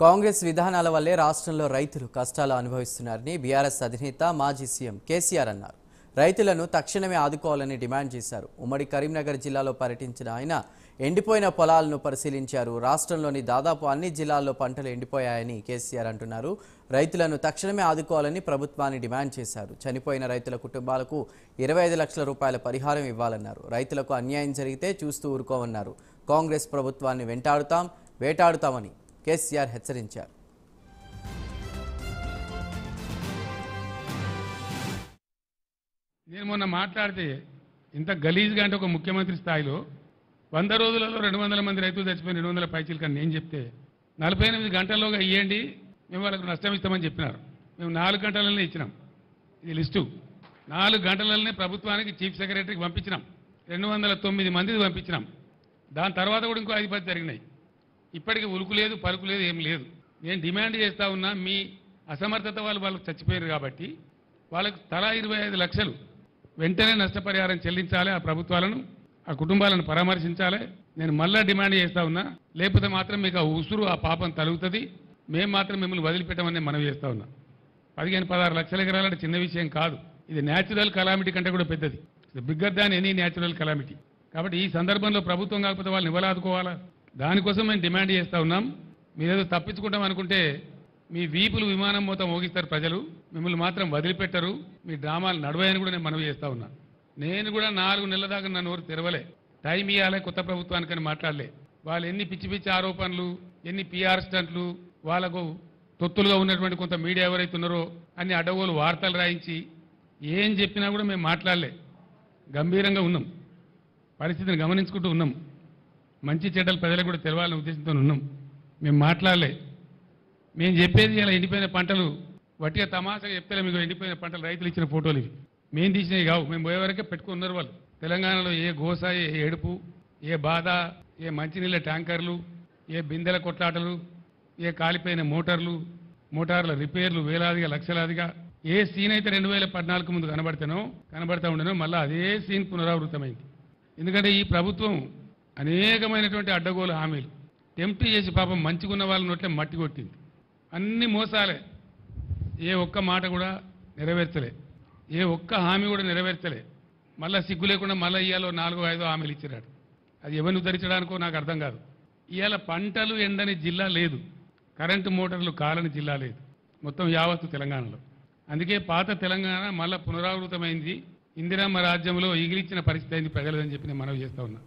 కాంగ్రెస్ విధానాల వల్లే రాష్ట్రంలో రైతులు కష్టాలు అనుభవిస్తున్నారని బీఆర్ఎస్ అధినేత మాజీ సీఎం కేసీఆర్ అన్నారు. రైతులను తక్షణమే ఆదుకోవాలని డిమాండ్ చేశారు. ఉమ్మడి కరీంనగర్ జిల్లాలో పర్యటించిన ఆయన ఎండిపోయిన పొలాలను పరిశీలించారు. రాష్ట్రంలోని దాదాపు అన్ని జిల్లాల్లో పంటలు ఎండిపోయాయని కేసీఆర్ అంటున్నారు. రైతులను తక్షణమే ఆదుకోవాలని ప్రభుత్వాన్ని డిమాండ్ చేశారు. చనిపోయిన రైతుల కుటుంబాలకు 25 లక్షల రూపాయల పరిహారం ఇవ్వాలన్నారు. రైతులకు అన్యాయం జరిగితే చూస్తూ ఊరుకోమన్నారు. కాంగ్రెస్ ప్రభుత్వాన్ని వేటాడుతామని కేసీఆర్ హెచ్చరించారు. నేను మొన్న మాట్లాడితే ఇంత గలీజ్గా అంటే ఒక ముఖ్యమంత్రి స్థాయిలో 100 రోజులలో 200 మంది రైతులు చచ్చిపోయిన 200 పైచీలు కానీ నేను చెప్తే 48 గంటల్లోగా ఇవ్వండి, మేము వాళ్ళకు నష్టం ఇస్తామని చెప్పినారు. మేము 4 గంటలనే ఇచ్చినాం. ఇది లిస్టు 4 గంటలనే ప్రభుత్వానికి చీఫ్ సెక్రటరీకి పంపించినాం. 209 మందికి పంపించినాం. దాని తర్వాత కూడా ఇంకో 5-10 జరిగినాయి. ఇప్పటికీ ఉలుకు లేదు, పలుకు లేదు, ఏం లేదు. నేను డిమాండ్ చేస్తా ఉన్నా, మీ అసమర్థత వాళ్ళకు చచ్చిపోయారు కాబట్టి వాళ్ళకు తలా 25 లక్షలు వెంటనే నష్టపరిహారం చెల్లించాలి. ఆ ప్రభుత్వాలను, ఆ కుటుంబాలను పరామర్శించాలి. నేను మళ్ళా డిమాండ్ చేస్తా ఉన్నా. లేకపోతే మాత్రం మీకు ఆ ఉసురు, ఆ పాపం తలుగుతుంది. మేము మాత్రం మిమ్మల్ని వదిలిపెట్టమని మనవి చేస్తా ఉన్నా. 15-16 లక్షల ఎకరాలంటే చిన్న విషయం కాదు. ఇది న్యాచురల్ కలామిటీ కంటే కూడా పెద్దది. Bigger than any natural calamity. కాబట్టి ఈ సందర్భంలో ప్రభుత్వం కాకపోతే వాళ్ళని ఎవరు ఆదుకోవాలా? దానికోసం మేము డిమాండ్ చేస్తూ ఉన్నాం. మీరేదో తప్పించుకుంటాం అనుకుంటే మీ వీపులు విమానం మొత్తం మోగిస్తారు ప్రజలు, మిమ్మల్ని మాత్రం వదిలిపెట్టరు. మీ డ్రామాలు నడవయని కూడా నేను మనవి చేస్తూ ఉన్నా. నేను కూడా 4 నెలల దాకా నా నోరు తెరవలే. టైం ఇవ్వాలి కొత్త ప్రభుత్వానికని మాట్లాడలే. వాళ్ళు ఎన్ని పిచ్చి పిచ్చి ఆరోపణలు, ఎన్ని పిఆర్ స్టంట్లు, వాళ్ళకు తొత్తులుగా ఉన్నటువంటి కొంత మీడియా ఎవరైతే ఉన్నారో అన్ని అడ్డగోలు వార్తలు రాయించి ఏం చెప్పినా కూడా మేము మాట్లాడలే. గంభీరంగా ఉన్నాం, పరిస్థితిని గమనించుకుంటూ ఉన్నాం. మంచి చెడ్డలు ప్రజలకు కూడా తెలవాలనే ఉద్దేశంతో ఉన్నాం. మేము మాట్లాడలే. మేము చెప్పేది ఇలా ఎండిపోయిన పంటలు వట్టిగా తమాషగా చెప్తే మీకు ఎండిపోయిన పంటలు రైతులు ఇచ్చిన ఫోటోలు ఇవి. మేము తీసినవి కావు. మేము పోయేవరకే పెట్టుకున్నారు వాళ్ళు. తెలంగాణలో ఏ గోస, ఏ ఏడుపు, ఏ బాధ, ఏ మంచినీళ్ళ ట్యాంకర్లు, ఏ బిందెల కొట్లాటలు, ఏ కాలిపోయిన మోటార్ల రిపేర్లు వేలాదిగా లక్షలాదిగా ఏ సీన్ అయితే 2014 ముందు కనబడతా ఉండేనో మళ్ళీ అదే సీన్ పునరావృతమైంది. ఎందుకంటే ఈ ప్రభుత్వం అనేకమైనటువంటి అడ్డగోలు హామీలు టెంప్ట్ చేసి పాపం మంచిగున్న వాళ్ళ నోట్లే మట్టి కొట్టింది. అన్ని మోసాలే. ఏ ఒక్క మాట కూడా నెరవేర్చలే, ఏ ఒక్క హామీ కూడా నెరవేర్చలే. మళ్ళీ సిగ్గు లేకుండా మళ్ళీ ఇవాళ 4-5 హామీలు ఇచ్చిరాడు. అది ఎవరిని ఉద్ధరించడానికో నాకు అర్థం కాదు. ఇవాళ పంటలు ఎండని జిల్లా లేదు, కరెంటు మోటార్లు కాలని జిల్లా లేదు, మొత్తం యావత్తు తెలంగాణలో. అందుకే పాత తెలంగాణ మళ్ళీ పునరావృతమైంది. ఇందిరమ్మ రాజ్యంలో ఇగిలిచ్చిన పరిస్థితి అయింది ప్రజలని చెప్పి నేను మనవి చేస్తా ఉన్నా.